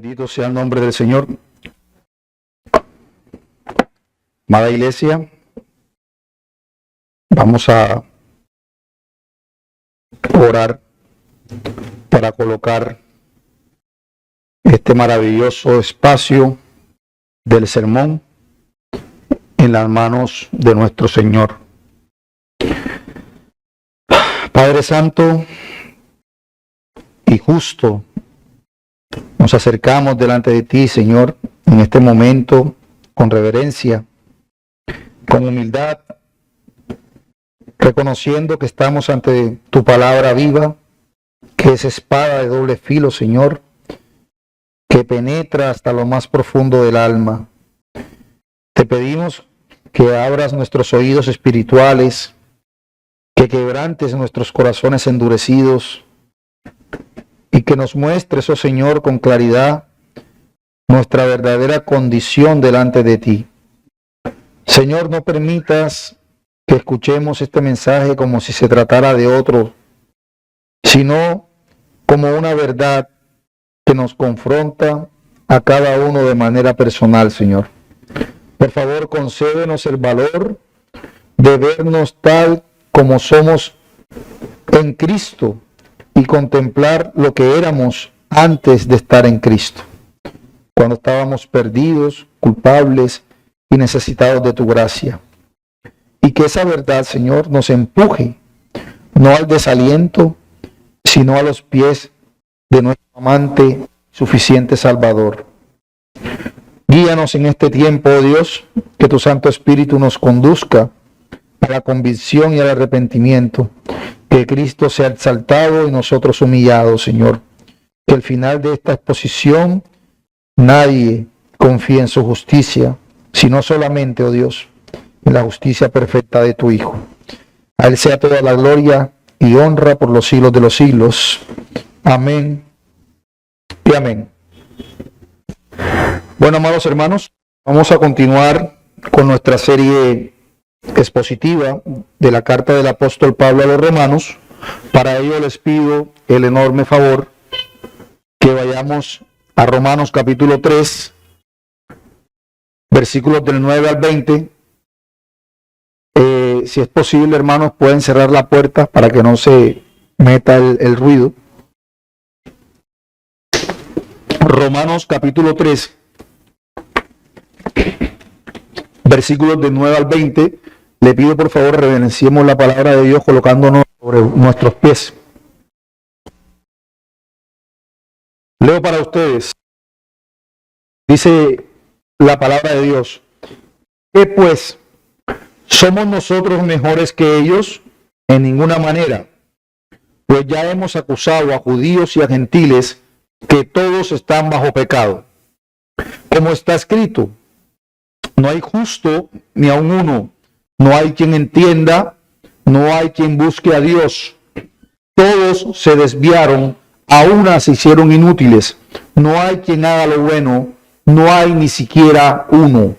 Bendito sea el nombre del Señor. Amada iglesia, vamos a orar para colocar este maravilloso espacio del sermón en las manos de nuestro Señor. Padre Santo y justo, nos acercamos delante de ti, Señor, en este momento, con reverencia, con humildad, reconociendo que estamos ante tu palabra viva, que es espada de doble filo, Señor, que penetra hasta lo más profundo del alma. Te pedimos que abras nuestros oídos espirituales, que quebrantes nuestros corazones endurecidos y que nos muestres, oh Señor, con claridad nuestra verdadera condición delante de ti. Señor, no permitas que escuchemos este mensaje como si se tratara de otro, sino como una verdad que nos confronta a cada uno de manera personal, Señor. Por favor, concédenos el valor de vernos tal como somos en Cristo y contemplar lo que éramos antes de estar en Cristo, cuando estábamos perdidos, culpables y necesitados de tu gracia. Y que esa verdad, Señor, nos empuje, no al desaliento, sino a los pies de nuestro amante, suficiente Salvador. Guíanos en este tiempo, oh Dios, que tu Santo Espíritu nos conduzca a la convicción y al arrepentimiento, que Cristo sea exaltado y nosotros humillados, Señor. Que al final de esta exposición nadie confíe en su justicia, sino solamente, oh Dios, en la justicia perfecta de tu Hijo. A Él sea toda la gloria y honra por los siglos de los siglos. Amén y amén. Bueno, amados hermanos, vamos a continuar con nuestra serie expositiva de la carta del apóstol Pablo a los romanos. Para ello les pido el enorme favor que vayamos a Romanos capítulo 3, versículos del 9 al 20. Si es posible, hermanos, pueden cerrar la puerta para que no se meta el ruido. Romanos capítulo 3, versículos del 9 al 20. Le pido por favor reverenciemos la palabra de Dios colocándonos sobre nuestros pies. Leo para ustedes. Dice la palabra de Dios: ¿qué pues? ¿Somos nosotros mejores que ellos? En ninguna manera. Pues ya hemos acusado a judíos y a gentiles que todos están bajo pecado. Como está escrito: no hay justo ni aun uno. No hay quien entienda, no hay quien busque a Dios. Todos se desviaron, a una se hicieron inútiles. No hay quien haga lo bueno, no hay ni siquiera uno.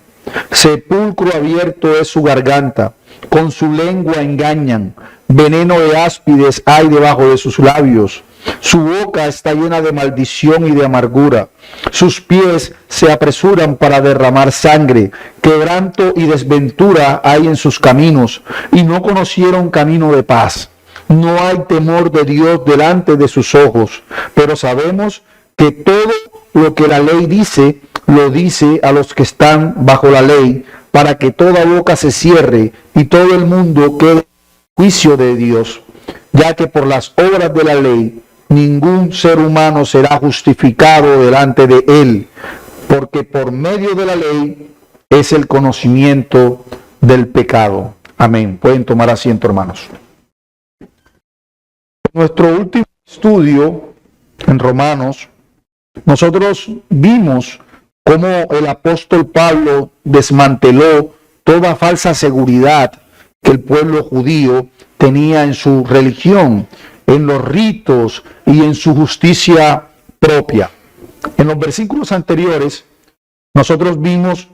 Sepulcro abierto es su garganta, con su lengua engañan. Veneno de áspides hay debajo de sus labios. Su boca está llena de maldición y de amargura. Sus pies se apresuran para derramar sangre. Quebranto y desventura hay en sus caminos, y no conocieron camino de paz. No hay temor de Dios delante de sus ojos, pero sabemos que todo lo que la ley dice, lo dice a los que están bajo la ley, para que toda boca se cierre y todo el mundo quede en juicio de Dios, ya que por las obras de la ley ningún ser humano será justificado delante de él, porque por medio de la ley es el conocimiento del pecado. Amén. Pueden tomar asiento, hermanos. En nuestro último estudio en Romanos, nosotros vimos cómo el apóstol Pablo desmanteló toda falsa seguridad que el pueblo judío tenía en su religión, en los ritos y en su justicia propia. En los versículos anteriores, nosotros vimos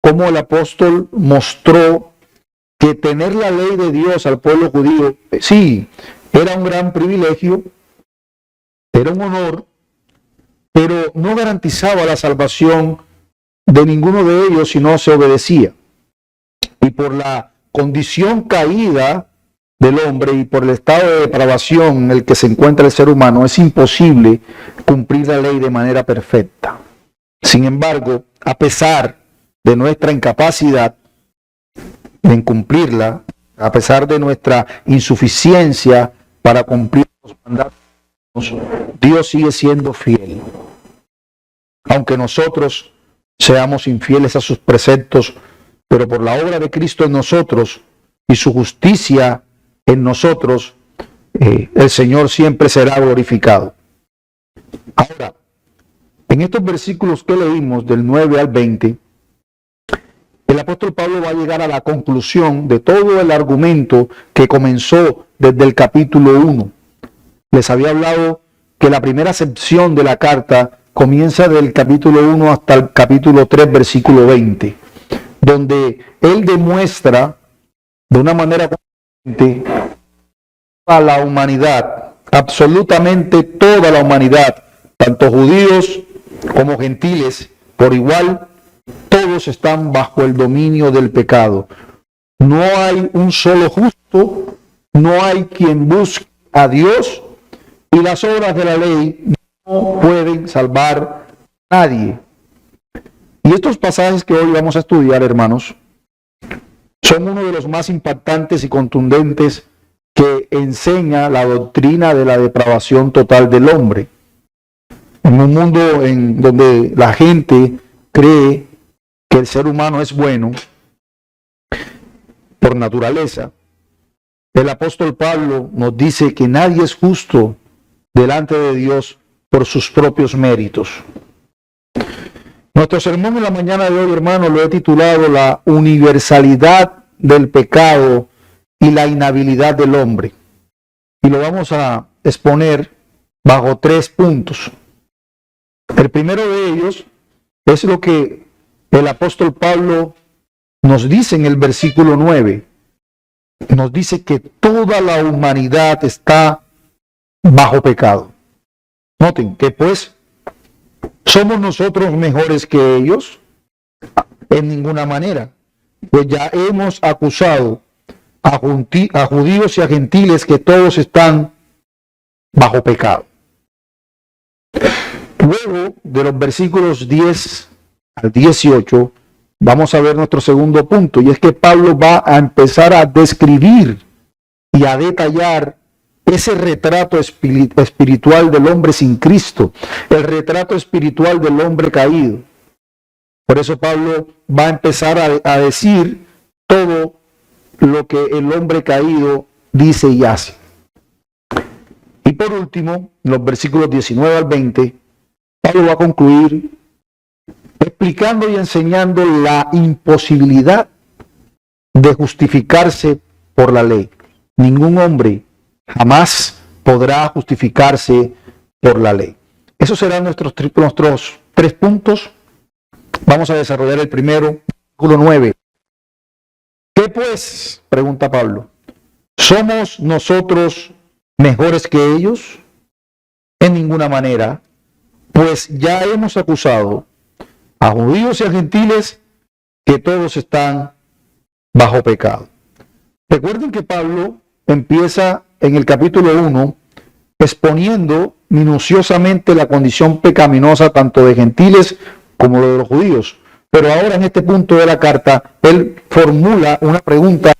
cómo el apóstol mostró que tener la ley de Dios al pueblo judío, sí, era un gran privilegio, era un honor, pero no garantizaba la salvación de ninguno de ellos si no se obedecía. Y por la condición caída del hombre y por el estado de depravación en el que se encuentra el ser humano, es imposible cumplir la ley de manera perfecta. Sin embargo, a pesar de nuestra incapacidad en cumplirla, a pesar de nuestra insuficiencia para cumplir los mandatos, Dios sigue siendo fiel. Aunque nosotros seamos infieles a sus preceptos, pero por la obra de Cristo en nosotros y su justicia en nosotros, el Señor siempre será glorificado. Ahora, en estos versículos que leímos del 9 al 20, el apóstol Pablo va a llegar a la conclusión de todo el argumento que comenzó desde el capítulo 1. Les había hablado que la primera sección de la carta comienza del capítulo 1 hasta el capítulo 3, versículo 20, donde él demuestra de una manera consistente a la humanidad, absolutamente toda la humanidad, tanto judíos como gentiles, por igual, todos están bajo el dominio del pecado. No hay un solo justo, no hay quien busque a Dios, y las obras de la ley no pueden salvar a nadie. Y estos pasajes que hoy vamos a estudiar, hermanos, son uno de los más impactantes y contundentes que enseña la doctrina de la depravación total del hombre. En un mundo en donde la gente cree que el ser humano es bueno por naturaleza, el apóstol Pablo nos dice que nadie es justo delante de Dios por sus propios méritos. Nuestro sermón en la mañana de hoy, hermano, lo he titulado La universalidad del pecado y la inhabilidad del hombre. Y lo vamos a exponer bajo 3 puntos. El primero de ellos es lo que el apóstol Pablo nos dice en el versículo 9. Nos dice que toda la humanidad está bajo pecado. Noten que pues, ¿somos nosotros mejores que ellos? En ninguna manera. Pues ya hemos acusado a judíos y a gentiles que todos están bajo pecado. Luego de los versículos 10 al 18, vamos a ver nuestro segundo punto, y es que Pablo va a empezar a describir y a detallar ese retrato espiritual del hombre sin Cristo, el retrato espiritual del hombre caído. Por eso Pablo va a empezar a decir todo lo que el hombre caído dice y hace. Y por último, en los versículos 19 al 20, Pablo va a concluir explicando y enseñando la imposibilidad de justificarse por la ley. Ningún hombre jamás podrá justificarse por la ley. Esos serán nuestros 3 puntos. Vamos a desarrollar el primero, versículo 9. ¿Qué pues? Pregunta Pablo. ¿Somos nosotros mejores que ellos? En ninguna manera, pues ya hemos acusado a judíos y a gentiles que todos están bajo pecado. Recuerden que Pablo empieza en el capítulo 1 exponiendo minuciosamente la condición pecaminosa tanto de gentiles como de los judíos. Pero ahora en este punto de la carta, él formula una pregunta.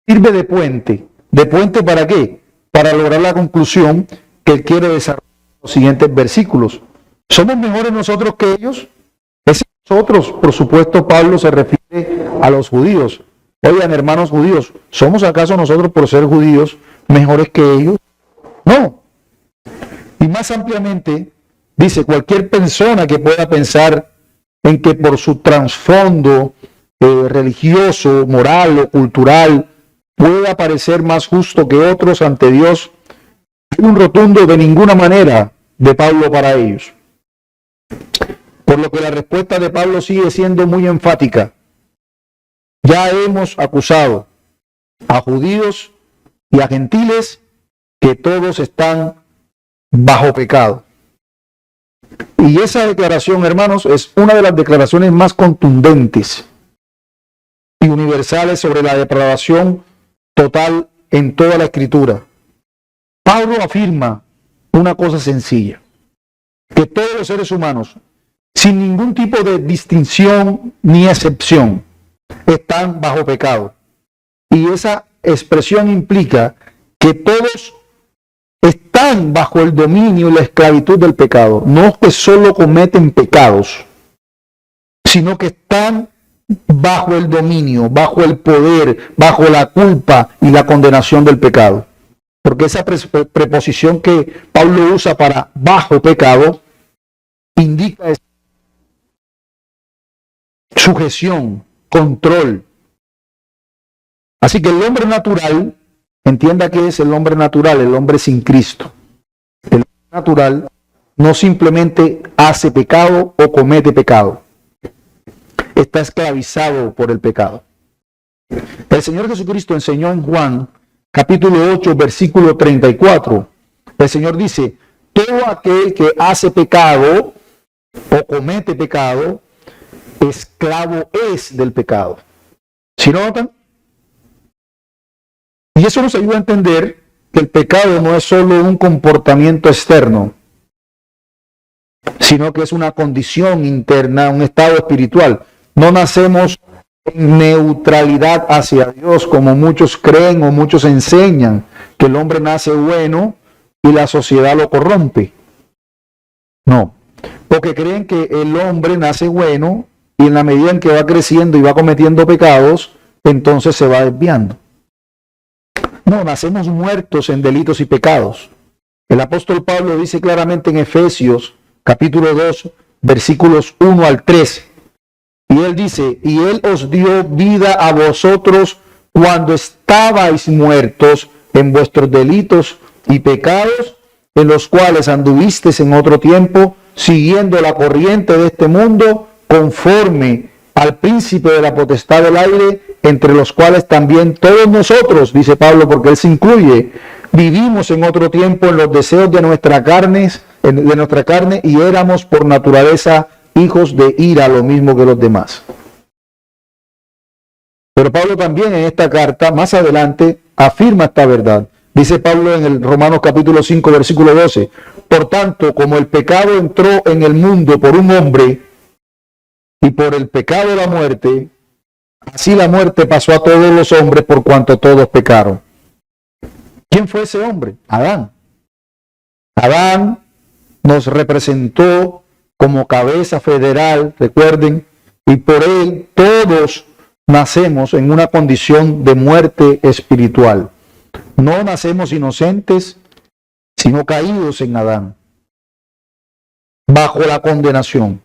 ¿Sirve de puente? ¿De puente para qué? Para lograr la conclusión que él quiere desarrollar en los siguientes versículos. ¿Somos mejores nosotros que ellos? Es nosotros, por supuesto, Pablo se refiere a los judíos. Oigan, hermanos judíos, ¿somos acaso nosotros por ser judíos mejores que ellos? No. Y más ampliamente, dice, cualquier persona que pueda pensar en que por su trasfondo religioso, moral o cultural pueda parecer más justo que otros ante Dios, hay un rotundo de ninguna manera de Pablo para ellos. Por lo que la respuesta de Pablo sigue siendo muy enfática. Ya hemos acusado a judíos y a gentiles que todos están bajo pecado. Y esa declaración, hermanos, es una de las declaraciones más contundentes y universales sobre la depravación total en toda la Escritura. Pablo afirma una cosa sencilla, que todos los seres humanos, sin ningún tipo de distinción ni excepción, están bajo pecado. Y esa expresión implica que todos están bajo el dominio y la esclavitud del pecado. No que solo cometen pecados, sino que están bajo el dominio, bajo el poder, bajo la culpa y la condenación del pecado. Porque esa preposición que Pablo usa para bajo pecado indica sujeción, control. Así que el hombre natural, entienda que es el hombre natural, el hombre sin Cristo. El hombre natural no simplemente hace pecado o comete pecado. Está esclavizado por el pecado. El Señor Jesucristo enseñó en Juan, capítulo 8, versículo 34. El Señor dice, todo aquel que hace pecado o comete pecado, esclavo es del pecado. ¿Sí notan? Y eso nos ayuda a entender que el pecado no es solo un comportamiento externo, sino que es una condición interna, un estado espiritual. No nacemos en neutralidad hacia Dios, como muchos creen o muchos enseñan, que el hombre nace bueno y la sociedad lo corrompe. No, porque creen que el hombre nace bueno y en la medida en que va creciendo y va cometiendo pecados, entonces se va desviando. No, nacemos muertos en delitos y pecados. El apóstol Pablo dice claramente en Efesios, capítulo 2, versículos 1 al 3. Y él dice, y él os dio vida a vosotros cuando estabais muertos en vuestros delitos y pecados, en los cuales anduvisteis en otro tiempo, siguiendo la corriente de este mundo, conforme al príncipe de la potestad del aire, entre los cuales también todos nosotros, dice Pablo, porque él se incluye, vivimos en otro tiempo en los deseos de nuestra carne, y éramos por naturaleza hijos de ira, lo mismo que los demás. Pero Pablo también en esta carta, más adelante, afirma esta verdad. Dice Pablo en el Romanos capítulo 5, versículo 12, por tanto, como el pecado entró en el mundo por un hombre, y por el pecado la muerte, así la muerte pasó a todos los hombres por cuanto todos pecaron. ¿Quién fue ese hombre? Adán. Adán nos representó como cabeza federal, recuerden, y por él todos nacemos en una condición de muerte espiritual. No nacemos inocentes, sino caídos en Adán, bajo la condenación.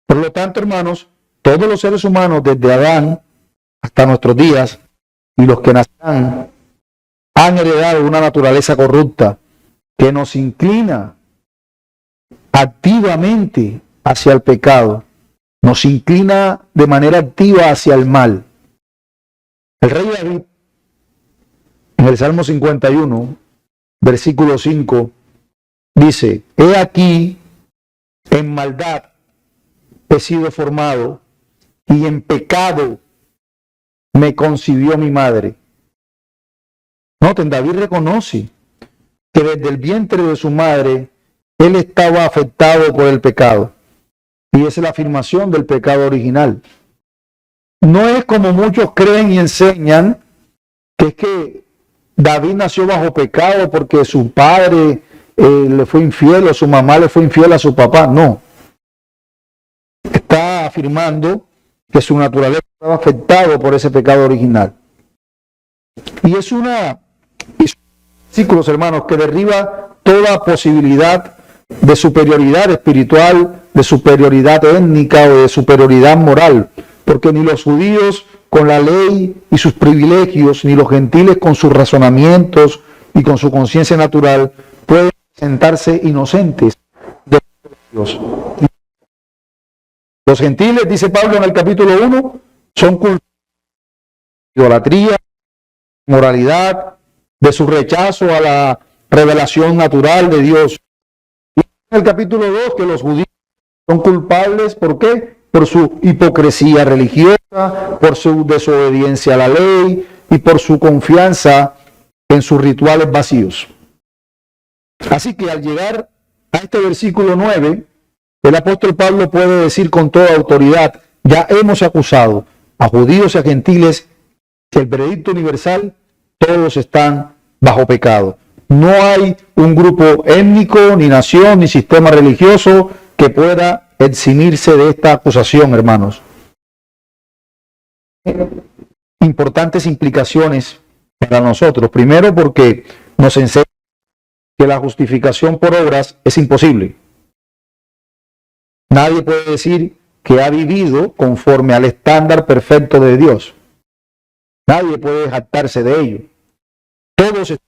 Por lo tanto, hermanos, todos los seres humanos, desde Adán hasta nuestros días, y los que nacerán, han heredado una naturaleza corrupta que nos inclina activamente hacia el pecado, nos inclina de manera activa hacia el mal. El rey David, en el Salmo 51, versículo 5, dice, he aquí, en maldad he sido formado, y en pecado me concibió mi madre. Noten, David reconoce que desde el vientre de su madre, él estaba afectado por el pecado. Y esa es la afirmación del pecado original. No es como muchos creen y enseñan, que es que David nació bajo pecado porque su padre le fue infiel o su mamá le fue infiel a su papá. No. Está afirmando que su naturaleza estaba afectada por ese pecado original. Y es versículos, hermanos, que derriba toda posibilidad de superioridad espiritual, de superioridad étnica o de superioridad moral, porque ni los judíos con la ley y sus privilegios, ni los gentiles con sus razonamientos y con su conciencia natural pueden sentarse inocentes de Dios. Los gentiles, dice Pablo en el capítulo 1, son culpables de idolatría, moralidad, de su rechazo a la revelación natural de Dios. En el capítulo 2 que los judíos son culpables, ¿por qué? Por su hipocresía religiosa, por su desobediencia a la ley y por su confianza en sus rituales vacíos. Así que al llegar a este versículo 9, el apóstol Pablo puede decir con toda autoridad: ya hemos acusado a judíos y a gentiles que el veredicto universal, todos están bajo pecado. No hay un grupo étnico, ni nación, ni sistema religioso que pueda eximirse de esta acusación, hermanos. Importantes implicaciones para nosotros. Primero, porque nos enseña que la justificación por obras es imposible. Nadie puede decir que ha vivido conforme al estándar perfecto de Dios. Nadie puede jactarse de ello. Todos están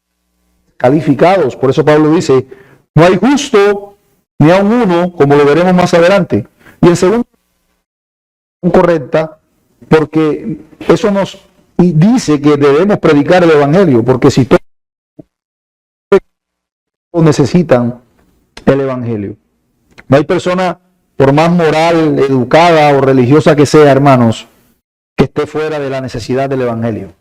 calificados. Por eso Pablo dice: no hay justo ni aun uno, como lo veremos más adelante. Y en segundo, correcta, porque eso nos dice que debemos predicar el evangelio, porque si todos necesitan el evangelio, no hay persona, por más moral, educada o religiosa que sea, hermanos, que esté fuera de la necesidad del evangelio.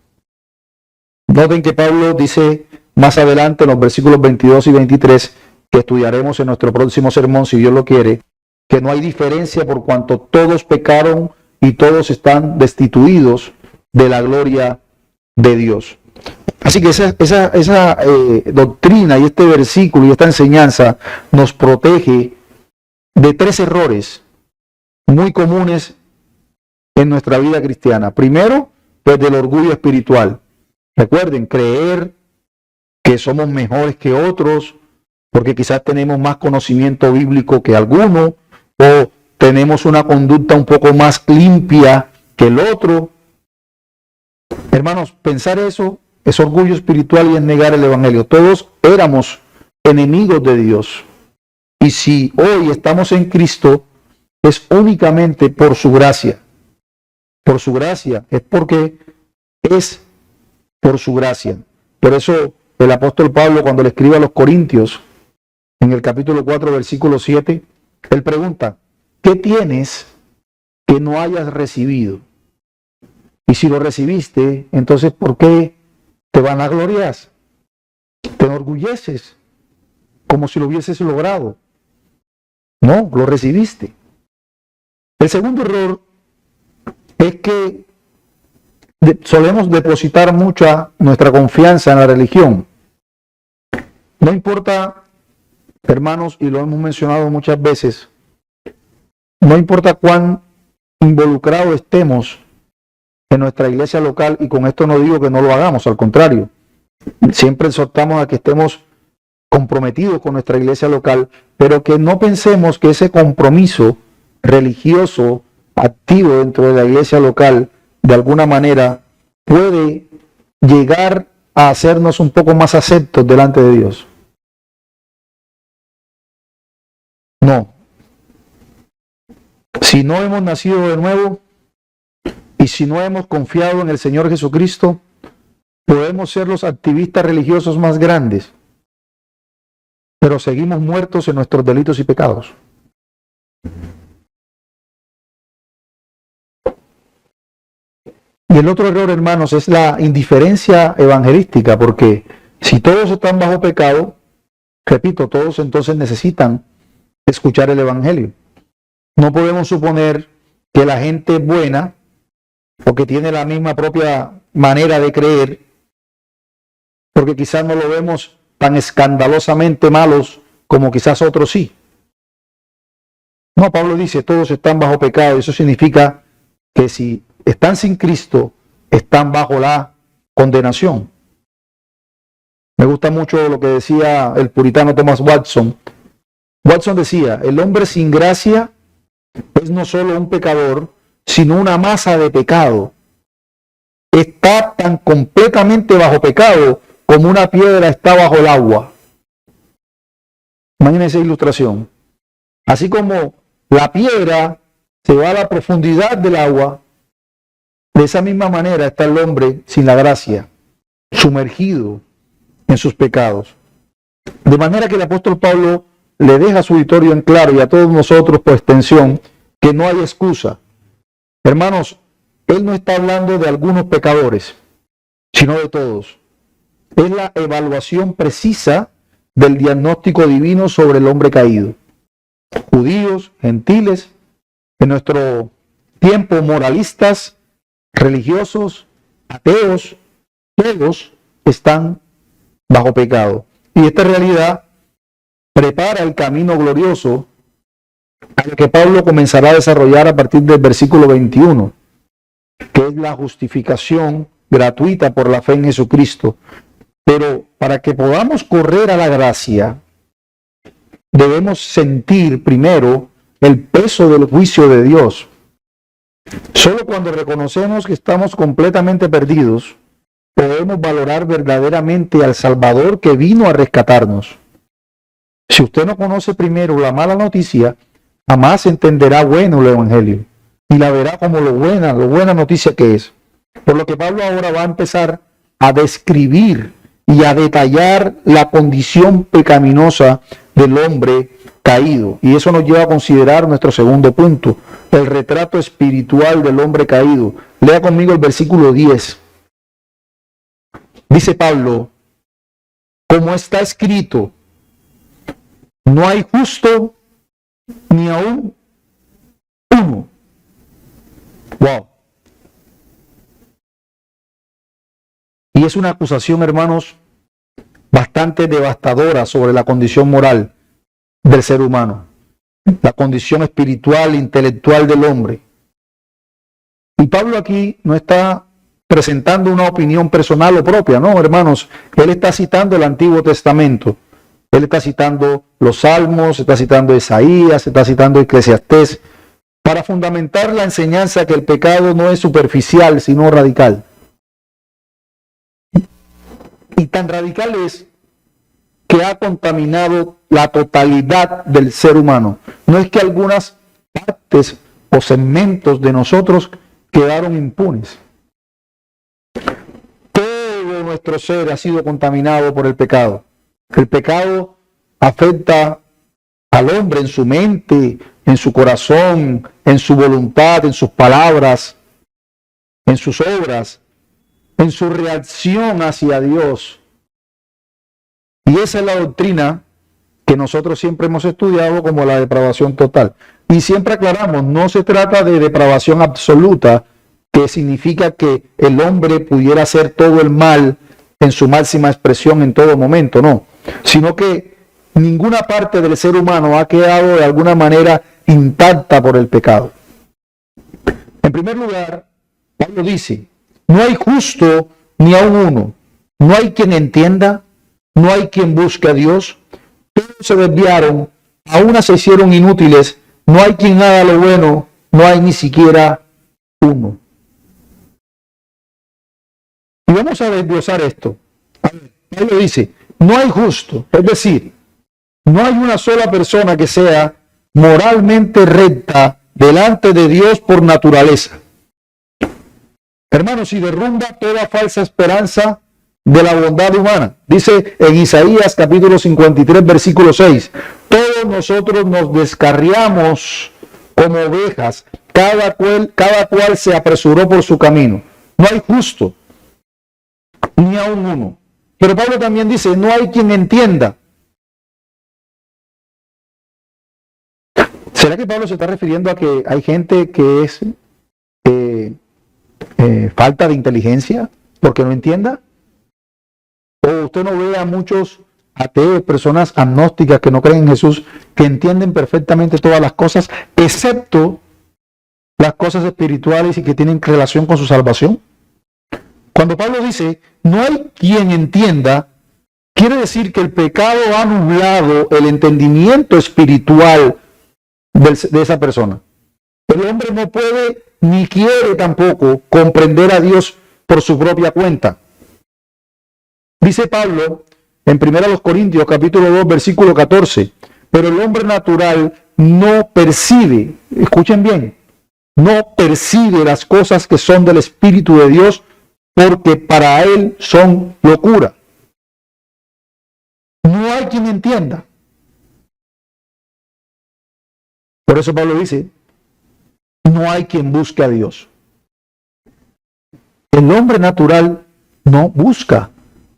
Noten que Pablo dice más adelante en los versículos 22 y 23, que estudiaremos en nuestro próximo sermón, si Dios lo quiere, que no hay diferencia por cuanto todos pecaron y todos están destituidos de la gloria de Dios. Así que esa doctrina y este versículo y esta enseñanza nos protege de tres errores muy comunes en nuestra vida cristiana. Primero, pues del orgullo espiritual. Recuerden, creer que somos mejores que otros, porque quizás tenemos más conocimiento bíblico que alguno, o tenemos una conducta un poco más limpia que el otro. Hermanos, pensar eso es orgullo espiritual y es negar el evangelio. Todos éramos enemigos de Dios. Y si hoy estamos en Cristo, es únicamente por su gracia. Por su gracia, es porque es por su gracia. Por eso el apóstol Pablo, cuando le escribe a los Corintios, en el capítulo 4, versículo 7, él pregunta: ¿qué tienes que no hayas recibido? Y si lo recibiste, entonces ¿por qué te vanaglorias? Te enorgulleces, como si lo hubieses logrado. No, lo recibiste. El segundo error es que solemos depositar mucha nuestra confianza en la religión. No importa, hermanos, y lo hemos mencionado muchas veces, no importa cuán involucrados estemos en nuestra iglesia local, y con esto no digo que no lo hagamos, al contrario, siempre exhortamos a que estemos comprometidos con nuestra iglesia local, pero que no pensemos que ese compromiso religioso activo dentro de la iglesia local de alguna manera puede llegar a hacernos un poco más aceptos delante de Dios. No. Si no hemos nacido de nuevo y si no hemos confiado en el Señor Jesucristo, podemos ser los activistas religiosos más grandes, pero seguimos muertos en nuestros delitos y pecados. Y el otro error, hermanos, es la indiferencia evangelística, porque si todos están bajo pecado, repito, todos entonces necesitan escuchar el evangelio. No podemos suponer que la gente buena o que tiene la misma propia manera de creer, porque quizás no lo vemos tan escandalosamente malos como quizás otros sí. No, Pablo dice, todos están bajo pecado, y eso significa que si están sin Cristo, están bajo la condenación. Me gusta mucho lo que decía el puritano Thomas Watson. Watson decía: el hombre sin gracia es no solo un pecador, sino una masa de pecado. Está tan completamente bajo pecado como una piedra está bajo el agua. Imagínense esa ilustración. Así como la piedra se va a la profundidad del agua, de esa misma manera está el hombre sin la gracia, sumergido en sus pecados. De manera que el apóstol Pablo le deja su auditorio en claro y a todos nosotros por extensión que no hay excusa. Hermanos, él no está hablando de algunos pecadores, sino de todos. Es la evaluación precisa del diagnóstico divino sobre el hombre caído. Judíos, gentiles, en nuestro tiempo moralistas, religiosos, ateos, todos están bajo pecado. Y esta realidad prepara el camino glorioso al que Pablo comenzará a desarrollar a partir del versículo 21, que es la justificación gratuita por la fe en Jesucristo. Pero para que podamos correr a la gracia, debemos sentir primero el peso del juicio de Dios. Solo cuando reconocemos que estamos completamente perdidos, podemos valorar verdaderamente al Salvador que vino a rescatarnos. Si usted no conoce primero la mala noticia, jamás entenderá bueno el Evangelio y la verá como lo buena noticia que es. Por lo que Pablo ahora va a empezar a describir y a detallar la condición pecaminosa del hombre caído. Y eso nos lleva a considerar nuestro segundo punto, el retrato espiritual del hombre caído. Lea conmigo el versículo 10. Dice Pablo, como está escrito, no hay justo ni aún uno. Wow. Y es una acusación, hermanos, bastante devastadora sobre la condición moral del ser humano, la condición espiritual e intelectual del hombre. Y Pablo aquí no está presentando una opinión personal o propia, no, hermanos, él está citando el Antiguo Testamento. Él está citando los Salmos, está citando Isaías, está citando Eclesiastés, para fundamentar la enseñanza que el pecado no es superficial, sino radical. Y tan radical es que ha contaminado la totalidad del ser humano. No es que algunas partes o segmentos de nosotros quedaron impunes. Todo nuestro ser ha sido contaminado por el pecado. El pecado afecta al hombre en su mente, en su corazón, en su voluntad, en sus palabras, en sus obras, en su reacción hacia Dios. Y esa es la doctrina que nosotros siempre hemos estudiado como la depravación total. Y siempre aclaramos, no se trata de depravación absoluta, que significa que el hombre pudiera hacer todo el mal en su máxima expresión en todo momento, no. Sino que ninguna parte del ser humano ha quedado de alguna manera intacta por el pecado. En primer lugar, Pablo dice, no hay justo ni aun uno, no hay quien entienda, no hay quien busque a Dios, todos se desviaron, a unas se hicieron inútiles, no hay quien haga lo bueno, no hay ni siquiera uno. Y vamos a desglosar esto. Pablo dice, no hay justo, es decir, no hay una sola persona que sea moralmente recta delante de Dios por naturaleza. Hermanos, y derrumba toda falsa esperanza de la bondad humana. Dice en Isaías capítulo 53, versículo 6, todos nosotros nos descarriamos como ovejas, cada cual se apresuró por su camino. No hay justo, ni aun uno. Pero Pablo también dice, no hay quien entienda. ¿Será que Pablo se está refiriendo a que hay gente que es falta de inteligencia porque no entienda? ¿O usted no ve a muchos ateos, personas agnósticas que no creen en Jesús, que entienden perfectamente todas las cosas, excepto las cosas espirituales y que tienen relación con su salvación? Cuando Pablo dice, no hay quien entienda, quiere decir que el pecado ha nublado el entendimiento espiritual de esa persona. El hombre no puede ni quiere tampoco comprender a Dios por su propia cuenta. Dice Pablo en 1 Corintios capítulo 2 versículo 14, pero el hombre natural no percibe, escuchen bien, no percibe las cosas que son del Espíritu de Dios, porque para él son locura. No hay quien entienda. Por eso Pablo dice, no hay quien busque a Dios. El hombre natural no busca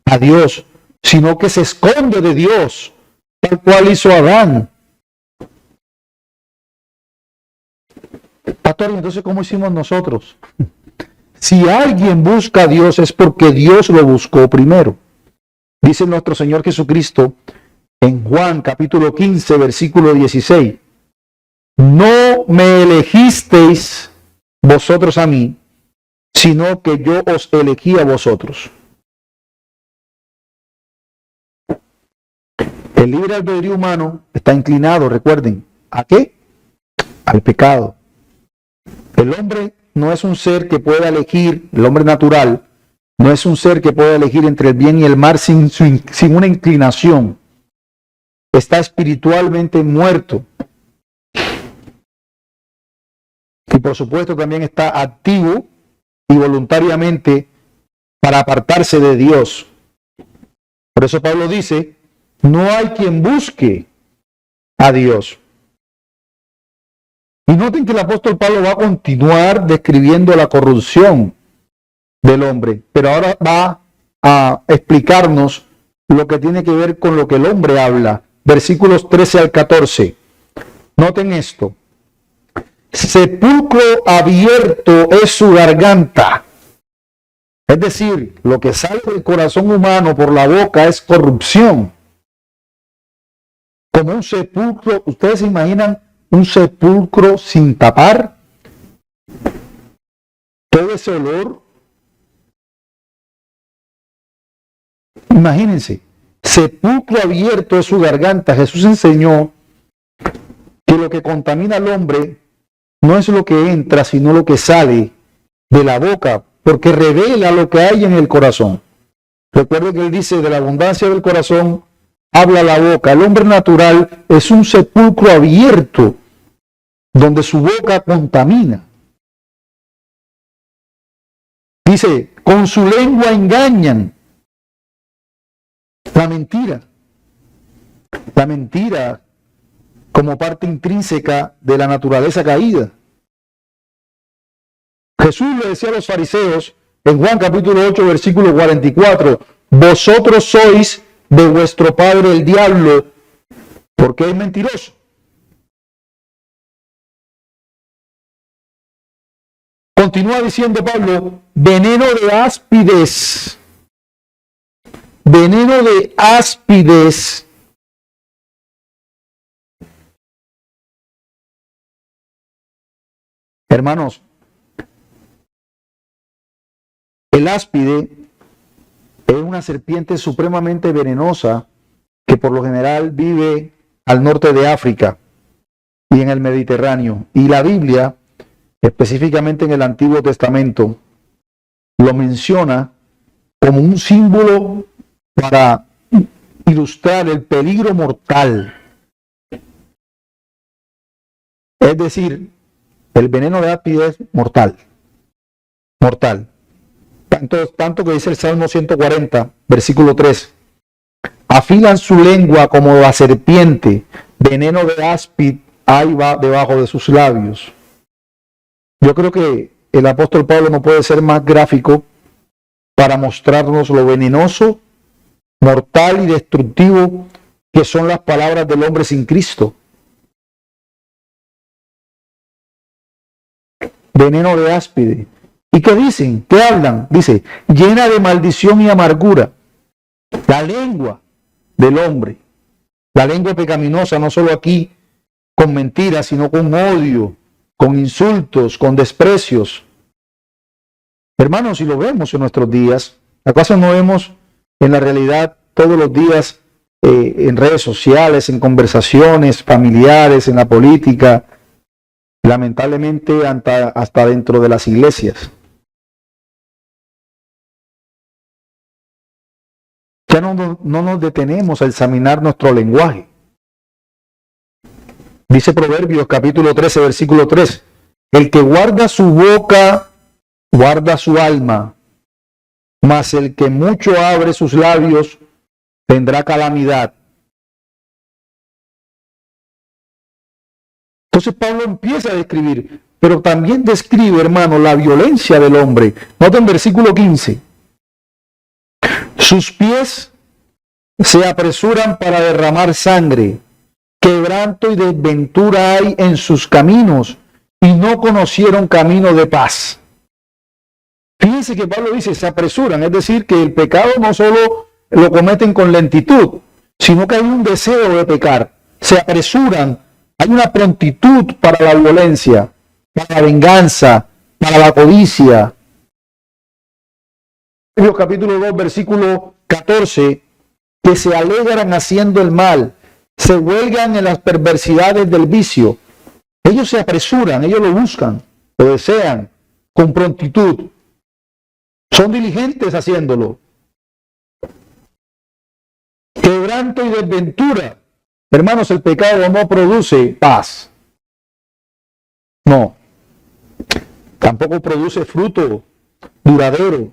a Dios, sino que se esconde de Dios, tal cual hizo Adán. Pastor, entonces, ¿cómo hicimos nosotros? Si alguien busca a Dios es porque Dios lo buscó primero. Dice nuestro Señor Jesucristo en Juan capítulo 15, versículo 16. No me elegisteis vosotros a mí, sino que yo os elegí a vosotros. El libre albedrío humano está inclinado, recuerden, ¿a qué? Al pecado. El hombre no es un ser que pueda elegir, el hombre natural, no es un ser que pueda elegir entre el bien y el mal sin una inclinación. Está espiritualmente muerto. Y por supuesto también está activo y voluntariamente para apartarse de Dios. Por eso Pablo dice, no hay quien busque a Dios. Y noten que el apóstol Pablo va a continuar describiendo la corrupción del hombre, pero ahora va a explicarnos lo que tiene que ver con lo que el hombre habla. Versículos 13 al 14. Noten esto. Sepulcro abierto es su garganta. Es decir, lo que sale del corazón humano por la boca es corrupción. Como un sepulcro, ¿ustedes se imaginan un sepulcro sin tapar? Todo ese olor. Imagínense, sepulcro abierto es su garganta. Jesús enseñó que lo que contamina al hombre no es lo que entra, sino lo que sale de la boca, porque revela lo que hay en el corazón. Recuerden que él dice, de la abundancia del corazón habla la boca. El hombre natural es un sepulcro abierto, donde su boca contamina. Dice, con su lengua engañan. La mentira como parte intrínseca de la naturaleza caída. Jesús le decía a los fariseos en Juan capítulo 8, versículo 44, vosotros sois de vuestro padre el diablo, porque es mentiroso. Continúa diciendo Pablo, veneno de áspides. Veneno de áspides. Hermanos, el áspide es una serpiente supremamente venenosa que por lo general vive al norte de África y en el Mediterráneo. Y la Biblia, específicamente en el Antiguo Testamento, lo menciona como un símbolo para ilustrar el peligro mortal. Es decir, el veneno de áspide es mortal. Mortal. Tanto que dice el Salmo 140, versículo 3. Afilan su lengua como la serpiente, veneno de áspid hay va debajo de sus labios. Yo creo que el apóstol Pablo no puede ser más gráfico para mostrarnos lo venenoso, mortal y destructivo que son las palabras del hombre sin Cristo. Veneno de áspide. ¿Y qué dicen? ¿Qué hablan? Dice, llena de maldición y amargura. La lengua del hombre. La lengua pecaminosa, no solo aquí con mentiras, sino con odio, con insultos, con desprecios. Hermanos, si lo vemos en nuestros días, ¿acaso no vemos en la realidad todos los días en redes sociales, en conversaciones familiares, en la política, lamentablemente hasta dentro de las iglesias? Ya no nos detenemos a examinar nuestro lenguaje. Dice Proverbios capítulo 13, versículo 3. El que guarda su boca, guarda su alma, mas el que mucho abre sus labios, tendrá calamidad. Entonces Pablo empieza a describir, pero también describe, hermano, la violencia del hombre. Noten versículo 15. Sus pies se apresuran para derramar sangre, quebranto y desventura hay en sus caminos, y no conocieron camino de paz. Fíjense que Pablo dice, se apresuran, es decir, que el pecado no solo lo cometen con lentitud, sino que hay un deseo de pecar. Se apresuran, hay una prontitud para la violencia, para la venganza, para la codicia. Proverbios capítulo 2, versículo 14, que se alegran haciendo el mal, se huelgan en las perversidades del vicio. Ellos se apresuran, ellos lo buscan, lo desean con prontitud. Son diligentes haciéndolo. Quebranto y desventura. Hermanos, el pecado no produce paz. No. Tampoco produce fruto duradero,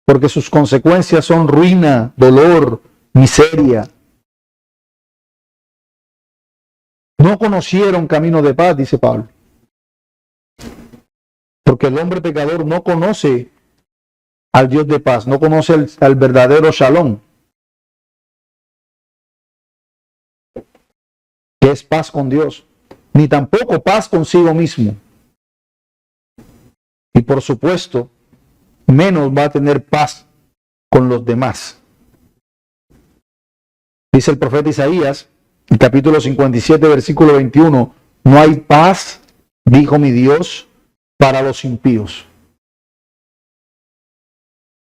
porque sus consecuencias son ruina, dolor, miseria. No conocieron camino de paz, dice Pablo. Porque el hombre pecador no conoce al Dios de paz, no conoce al verdadero Shalom, que es paz con Dios, ni tampoco paz consigo mismo. Y por supuesto, menos va a tener paz con los demás. Dice el profeta Isaías, en capítulo 57, versículo 21, no hay paz, dijo mi Dios, para los impíos.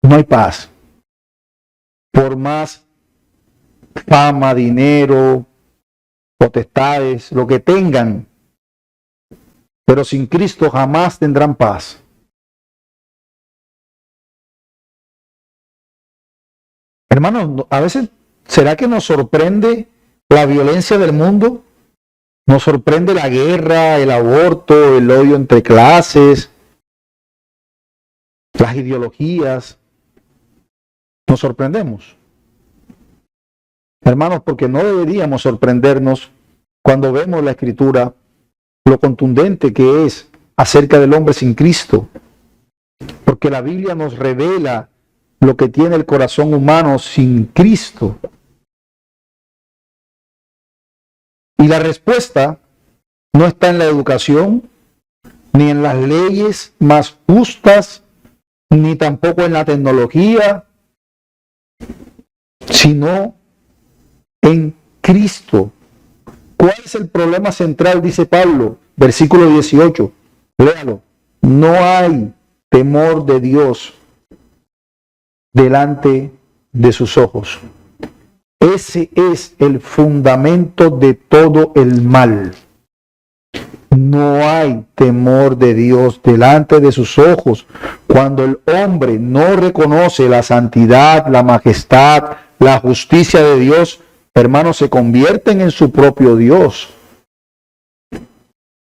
No hay paz. Por más fama, dinero, potestades, lo que tengan, pero sin Cristo jamás tendrán paz. Hermanos, a veces, ¿será que nos sorprende la violencia del mundo? Nos sorprende la guerra, el aborto, el odio entre clases, las ideologías. Nos sorprendemos. Hermanos, porque no deberíamos sorprendernos cuando vemos la Escritura, lo contundente que es acerca del hombre sin Cristo. Porque la Biblia nos revela lo que tiene el corazón humano sin Cristo. Y la respuesta no está en la educación, ni en las leyes más justas, ni tampoco en la tecnología, sino en Cristo. ¿Cuál es el problema central? Dice Pablo, versículo 18. Léalo. No hay temor de Dios delante de sus ojos. Ese es el fundamento de todo el mal. No hay temor de Dios delante de sus ojos. Cuando el hombre no reconoce la santidad, la majestad, la justicia de Dios, hermanos, se convierten en su propio Dios.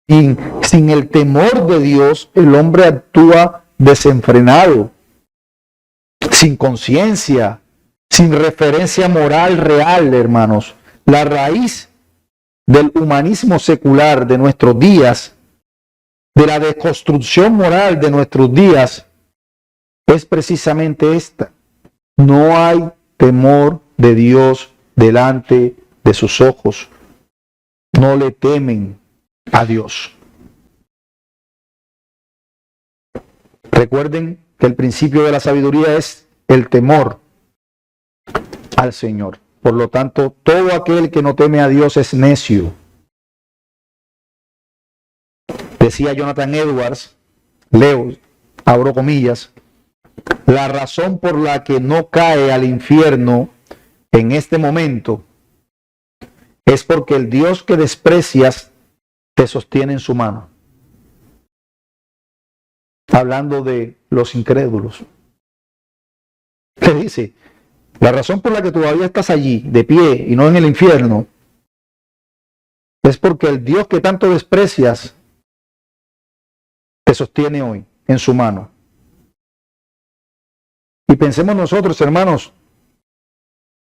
Y sin el temor de Dios, el hombre actúa desenfrenado, sin conciencia, sin referencia moral real, hermanos. La raíz del humanismo secular de nuestros días, de la deconstrucción moral de nuestros días, es precisamente esta. No hay temor de Dios delante de sus ojos. No le temen a Dios. Recuerden que el principio de la sabiduría es el temor al Señor. Por lo tanto, todo aquel que no teme a Dios es necio. Decía Jonathan Edwards, leo, abro comillas, la razón por la que no cae al infierno en este momento es porque el Dios que desprecias te sostiene en su mano. Hablando de los incrédulos. ¿Qué dice? La razón por la que todavía estás allí, de pie, y no en el infierno, es porque el Dios que tanto desprecias te sostiene hoy en su mano. Y pensemos nosotros, hermanos,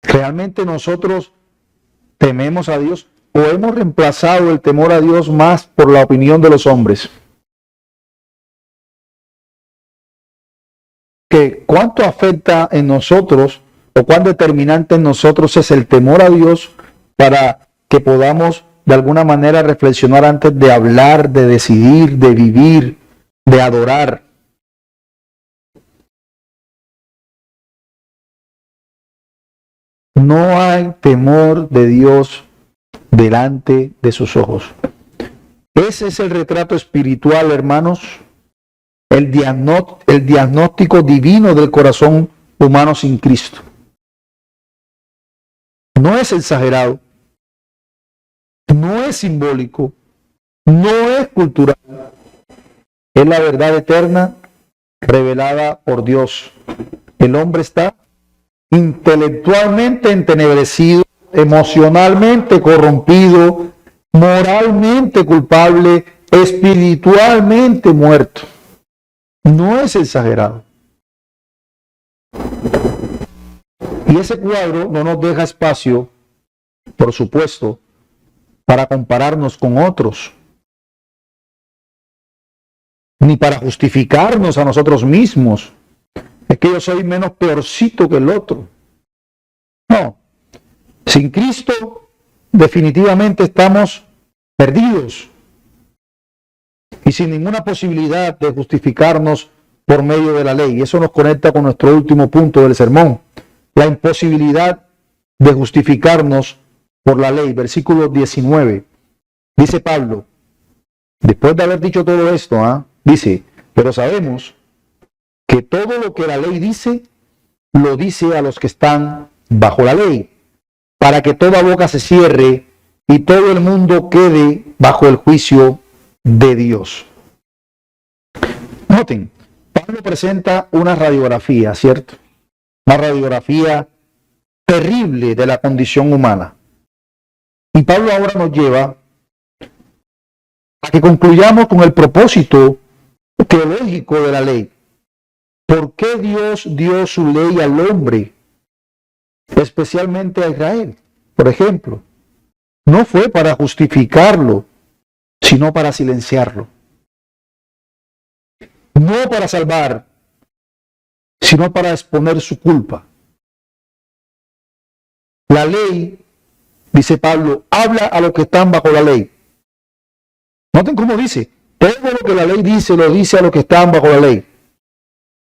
¿realmente nosotros tememos a Dios? o hemos reemplazado el temor a Dios más por la opinión de los hombres? Que cuánto afecta en nosotros o cuán determinante en nosotros es el temor a Dios para que podamos de alguna manera reflexionar antes de hablar, de decidir, de vivir, de adorar. No hay temor de Dios delante de sus ojos. Ese es el retrato espiritual, hermanos, el diagnóstico divino del corazón humano sin Cristo. No es exagerado, no es simbólico, no es cultural. Es la verdad eterna revelada por Dios. El hombre está intelectualmente entenebrecido, emocionalmente corrompido, moralmente culpable, espiritualmente muerto. No es exagerado. Y ese cuadro no nos deja espacio, por supuesto, para compararnos con otros, ni para justificarnos a nosotros mismos. Es que yo soy menos peorcito que el otro. No. Sin Cristo, definitivamente estamos perdidos y sin ninguna posibilidad de justificarnos por medio de la ley. Y eso nos conecta con nuestro último punto del sermón, la imposibilidad de justificarnos por la ley. Versículo 19, dice Pablo, después de haber dicho todo esto, dice, pero sabemos que todo lo que la ley dice, lo dice a los que están bajo la ley, para que toda boca se cierre y todo el mundo quede bajo el juicio de Dios. Noten, Pablo presenta una radiografía, ¿cierto? Una radiografía terrible de la condición humana. Y Pablo ahora nos lleva a que concluyamos con el propósito teológico de la ley. ¿Por qué Dios dio su ley al hombre, especialmente a Israel? Por ejemplo, no fue para justificarlo, sino para silenciarlo. No para salvar, sino para exponer su culpa. La ley, dice Pablo, habla a los que están bajo la ley. Noten cómo dice, todo lo que la ley dice, lo dice a los que están bajo la ley.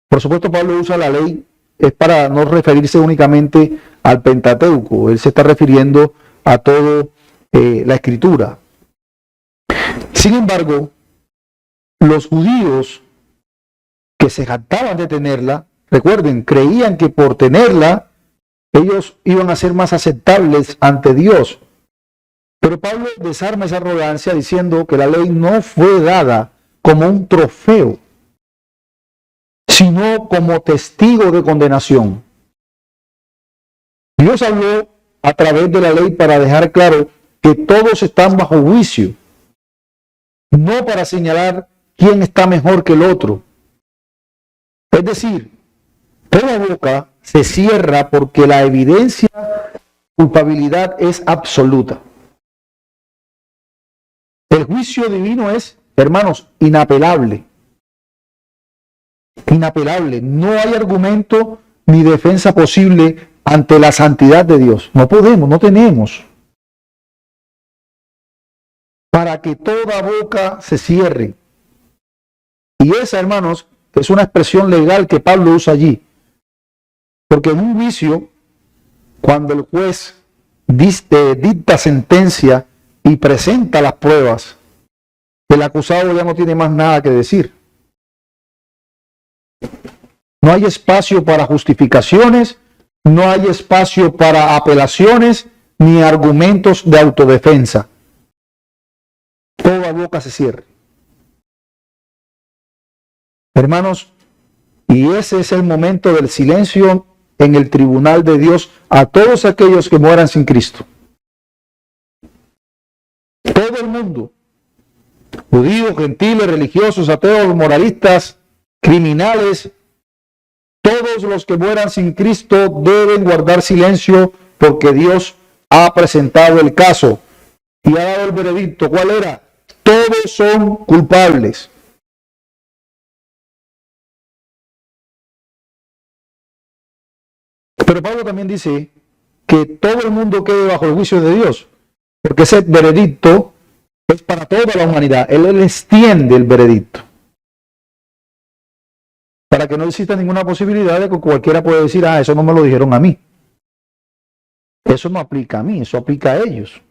Por supuesto, Pablo usa la ley, es para no referirse únicamente al Pentateuco. Él se está refiriendo a toda la Escritura. Sin embargo, los judíos que se jactaban de tenerla, recuerden, creían que por tenerla, ellos iban a ser más aceptables ante Dios. Pero Pablo desarma esa arrogancia diciendo que la ley no fue dada como un trofeo, sino como testigo de condenación. Dios habló a través de la ley para dejar claro que todos están bajo juicio, no para señalar quién está mejor que el otro. Es decir, toda boca se cierra porque la evidencia de culpabilidad es absoluta. El juicio divino es, hermanos, inapelable. Inapelable. No hay argumento ni defensa posible ante la santidad de Dios. No podemos, no tenemos. Para que toda boca se cierre. Y esa, hermanos, es una expresión legal que Pablo usa allí. Porque en un juicio, cuando el juez dicta sentencia y presenta las pruebas, el acusado ya no tiene más nada que decir. No hay espacio para justificaciones, no hay espacio para apelaciones ni argumentos de autodefensa. Toda boca se cierra. Hermanos, y ese es el momento del silencio en el tribunal de Dios a todos aquellos que mueran sin Cristo. Todo el mundo, judíos, gentiles, religiosos, ateos, moralistas, criminales, todos los que mueran sin Cristo deben guardar silencio porque Dios ha presentado el caso. y ha dado el veredicto. ¿Cuál era? Todos son culpables. Pero Pablo también dice que todo el mundo quede bajo el juicio de Dios, porque ese veredicto es para toda la humanidad. Él extiende el veredicto, para que no exista ninguna posibilidad de que cualquiera pueda decir, eso no me lo dijeron a mí. Eso no aplica a mí, eso aplica a ellos.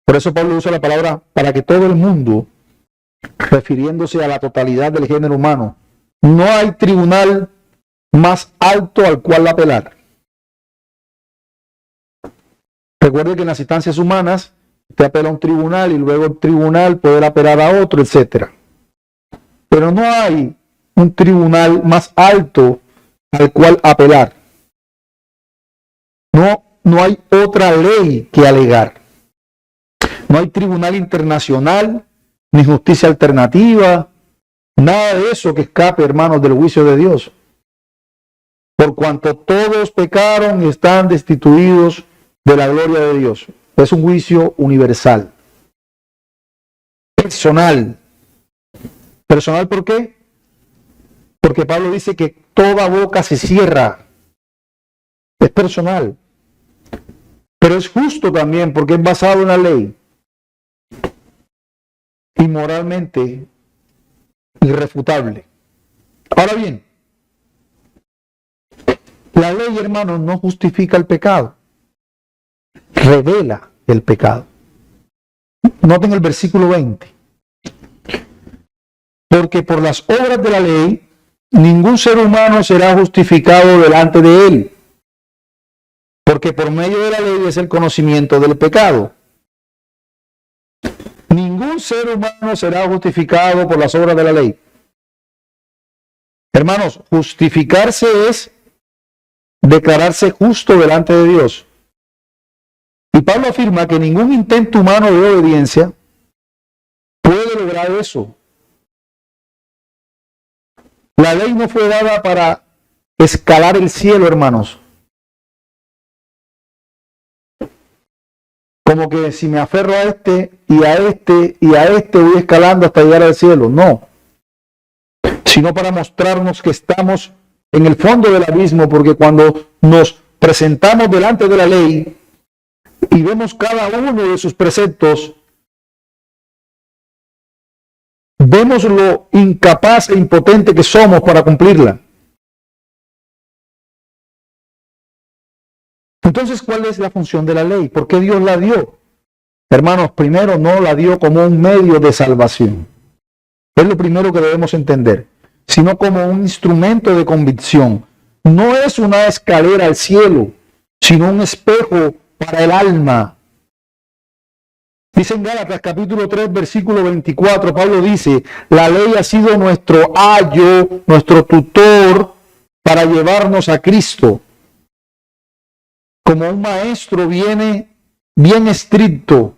Por eso Pablo usa la palabra para que todo el mundo, refiriéndose a la totalidad del género humano. No hay tribunal más alto al cual apelar. Recuerde que en las instancias humanas te apela a un tribunal y luego el tribunal puede apelar a otro, etc. Pero no hay un tribunal más alto al cual apelar. No hay otra ley que alegar. No hay tribunal internacional, ni justicia alternativa, nada de eso que escape, hermanos, del juicio de Dios. Por cuanto todos pecaron y están destituidos de la gloria de Dios. Es un juicio universal. Personal. ¿Personal por qué? Porque Pablo dice que toda boca se cierra. Es personal. Pero es justo también porque es basado en la ley. Y moralmente irrefutable. Ahora bien, la ley, hermanos, no justifica el pecado. Revela el pecado. Noten el versículo 20. Porque por las obras de la ley, ningún ser humano será justificado delante de él. Porque por medio de la ley es el conocimiento del pecado. Ningún ser humano será justificado por las obras de la ley. Hermanos, justificarse es declararse justo delante de Dios. Y Pablo afirma que ningún intento humano de obediencia puede lograr eso. La ley no fue dada para escalar el cielo, hermanos. Como que si me aferro a este y a este y a este voy escalando hasta llegar al cielo. No. Sino para mostrarnos que estamos en el fondo del abismo, porque cuando nos presentamos delante de la ley y vemos cada uno de sus preceptos, vemos lo incapaz e impotente que somos para cumplirla. Entonces, ¿cuál es la función de la ley? ¿Por qué Dios la dio? Hermanos, primero no la dio como un medio de salvación. Es lo primero que debemos entender, sino como un instrumento de convicción. No es una escalera al cielo, sino un espejo para el alma. Dice en Gálatas capítulo 3, versículo 24, Pablo dice, la ley ha sido nuestro ayo, nuestro tutor para llevarnos a Cristo. Como un maestro viene bien estricto,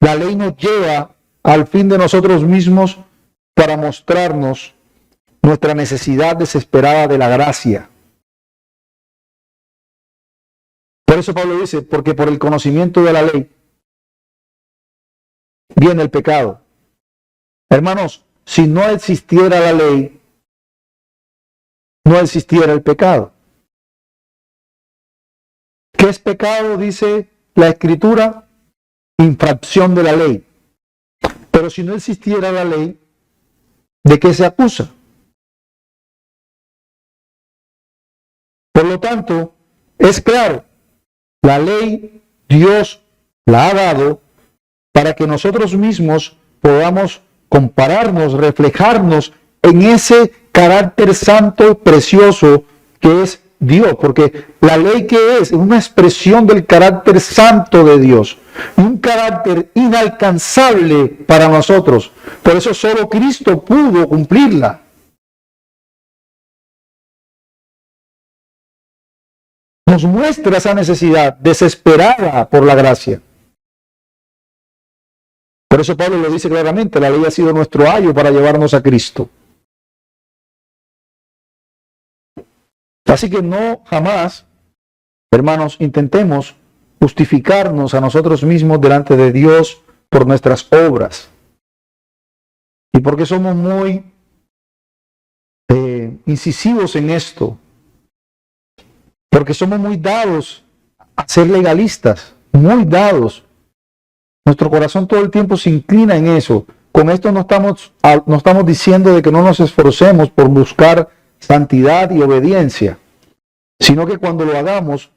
la ley nos lleva al fin de nosotros mismos para mostrarnos nuestra necesidad desesperada de la gracia. Por eso Pablo dice, porque por el conocimiento de la ley viene el pecado. Hermanos, si no existiera la ley, no existiera el pecado. ¿Qué es pecado? Dice la Escritura, infracción de la ley. Pero si no existiera la ley, ¿de qué se acusa? Por lo tanto, es claro, la ley Dios la ha dado para que nosotros mismos podamos compararnos, reflejarnos en ese carácter santo y precioso que es Dios, porque la ley que es una expresión del carácter santo de Dios, un carácter inalcanzable para nosotros. Por eso solo Cristo pudo cumplirla. Nos muestra esa necesidad desesperada por la gracia. Por eso Pablo lo dice claramente, la ley ha sido nuestro ayo para llevarnos a Cristo. Así que no jamás, hermanos, intentemos justificarnos a nosotros mismos delante de Dios por nuestras obras. Y porque somos muy incisivos en esto, porque somos muy dados a ser legalistas, muy dados. Nuestro corazón todo el tiempo se inclina en eso. Con esto no estamos diciendo de que no nos esforcemos por buscar santidad y obediencia, sino que cuando lo hagamos,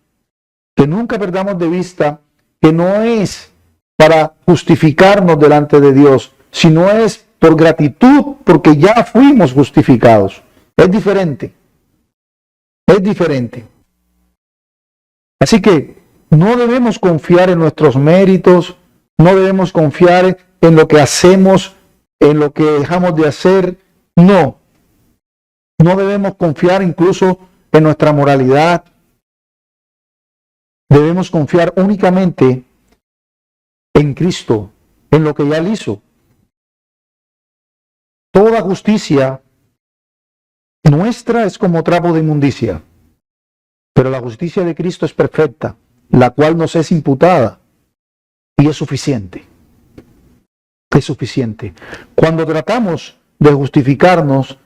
que nunca perdamos de vista que no es para justificarnos delante de Dios, sino es por gratitud, porque ya fuimos justificados. Es diferente. Es diferente. Así que no debemos confiar en nuestros méritos, no debemos confiar en lo que hacemos, en lo que dejamos de hacer. No. No debemos confiar incluso en nuestra moralidad. Debemos confiar únicamente en Cristo, en lo que ya Él hizo. Toda justicia nuestra es como trapo de inmundicia, pero la justicia de Cristo es perfecta, la cual nos es imputada y es suficiente. Es suficiente. Cuando tratamos de justificarnos,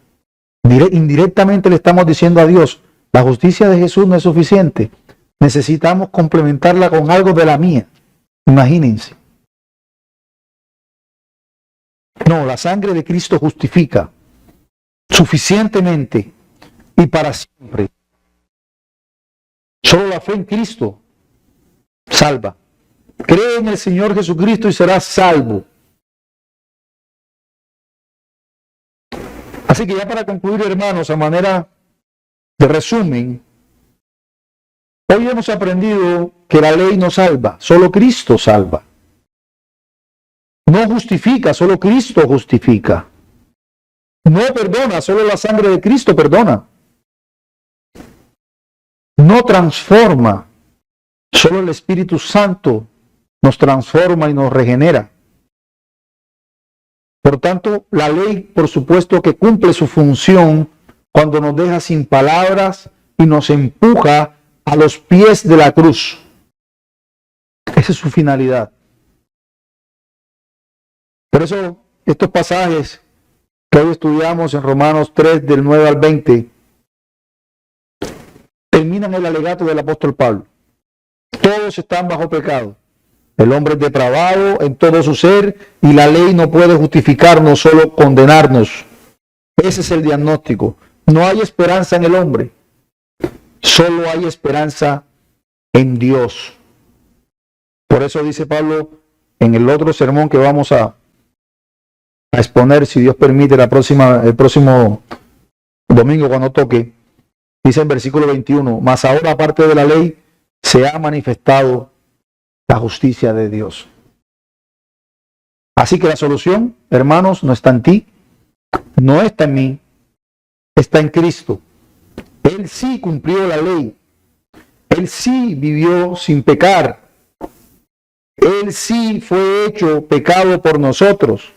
indirectamente le estamos diciendo a Dios, la justicia de Jesús no es suficiente, necesitamos complementarla con algo de la mía. Imagínense. No, la sangre de Cristo justifica suficientemente y para siempre. Solo la fe en Cristo salva. Cree en el Señor Jesucristo y serás salvo. Así que ya para concluir, hermanos, a manera de resumen, hoy hemos aprendido que la ley no salva, solo Cristo salva. No justifica, solo Cristo justifica. No perdona, solo la sangre de Cristo perdona. No transforma, solo el Espíritu Santo nos transforma y nos regenera. Por tanto, la ley, por supuesto, que cumple su función cuando nos deja sin palabras y nos empuja a los pies de la cruz. Esa es su finalidad. Por eso, estos pasajes que hoy estudiamos en Romanos 3, del 9 al 20, terminan el alegato del apóstol Pablo. Todos están bajo pecado. El hombre es depravado en todo su ser y la ley no puede justificarnos, solo condenarnos. Ese es el diagnóstico. No hay esperanza en el hombre, solo hay esperanza en Dios. Por eso dice Pablo en el otro sermón que vamos a exponer, si Dios permite, el próximo domingo cuando toque, dice en versículo 21, mas ahora aparte de la ley se ha manifestado la justicia de Dios. Así que la solución, hermanos, no está en ti, no está en mí, está en Cristo. Él sí cumplió la ley, Él sí vivió sin pecar, Él sí fue hecho pecado por nosotros.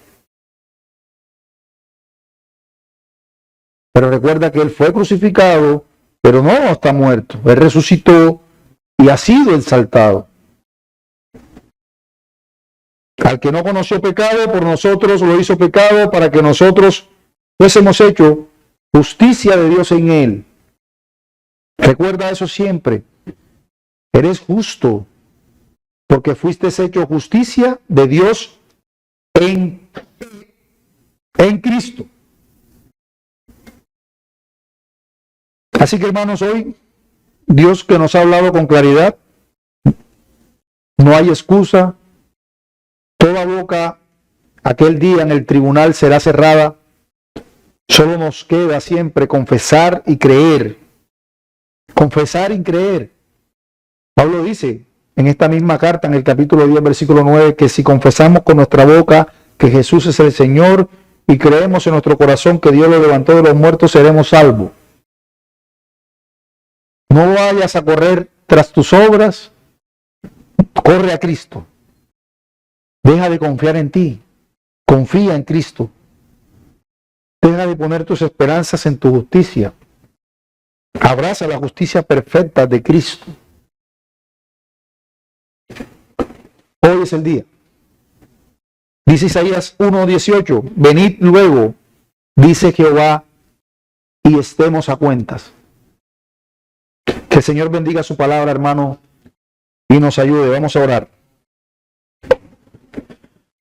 Pero recuerda que Él fue crucificado, pero no está muerto. Él resucitó y ha sido exaltado. Al que no conoció pecado, por nosotros lo hizo pecado para que nosotros fuésemos hecho justicia de Dios en Él. Recuerda eso siempre. Eres justo porque fuiste hecho justicia de Dios en Cristo. Así que, hermanos, hoy Dios que nos ha hablado con claridad, no hay excusa, toda boca aquel día en el tribunal será cerrada, solo nos queda siempre confesar y creer. Confesar y creer. Pablo dice en esta misma carta, en el capítulo 10, versículo 9, que si confesamos con nuestra boca que Jesús es el Señor y creemos en nuestro corazón que Dios lo levantó de los muertos, seremos salvos. No vayas a correr tras tus obras, corre a Cristo. Deja de confiar en ti, confía en Cristo. Deja de poner tus esperanzas en tu justicia. Abraza la justicia perfecta de Cristo. Hoy es el día. Dice Isaías 1:18, venid luego, dice Jehová, y estemos a cuentas. Que el Señor bendiga su palabra, hermano, y nos ayude. Vamos a orar.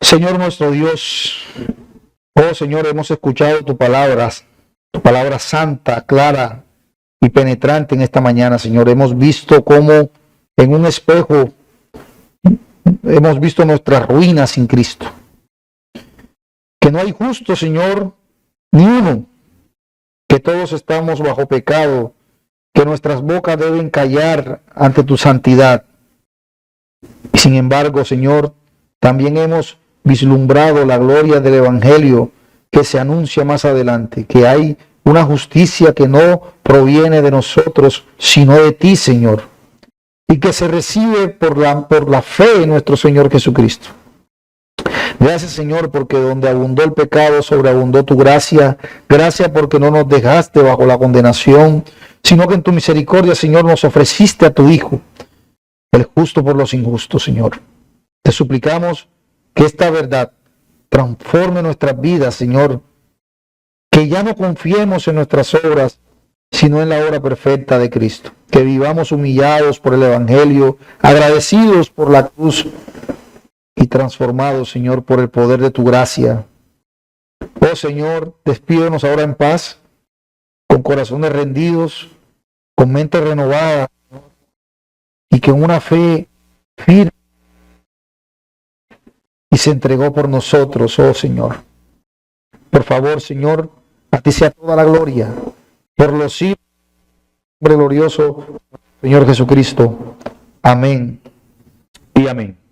Señor nuestro Dios, oh Señor, hemos escuchado tu palabra santa, clara y penetrante en esta mañana, Señor. Hemos visto cómo en un espejo hemos visto nuestras ruinas sin Cristo. Que no hay justo, Señor, ni uno. Que todos estamos bajo pecado. Que nuestras bocas deben callar ante tu santidad. Y sin embargo, Señor, también hemos vislumbrado la gloria del Evangelio que se anuncia más adelante. Que hay una justicia que no proviene de nosotros, sino de ti, Señor. Y que se recibe por la fe en nuestro Señor Jesucristo. Gracias, Señor, porque donde abundó el pecado, sobreabundó tu gracia. Gracias porque no nos dejaste bajo la condenación, sino que en tu misericordia, Señor, nos ofreciste a tu Hijo, el justo por los injustos, Señor. Te suplicamos que esta verdad transforme nuestras vidas, Señor. Que ya no confiemos en nuestras obras, sino en la obra perfecta de Cristo. Que vivamos humillados por el Evangelio, agradecidos por la cruz y transformados, Señor, por el poder de tu gracia. Oh Señor, despídenos ahora en paz, con corazones rendidos, con mente renovada y con una fe firme. Y se entregó por nosotros, oh Señor. Por favor, Señor, a ti sea toda la gloria, por los siglos, nombre glorioso, Señor Jesucristo. Amén y amén.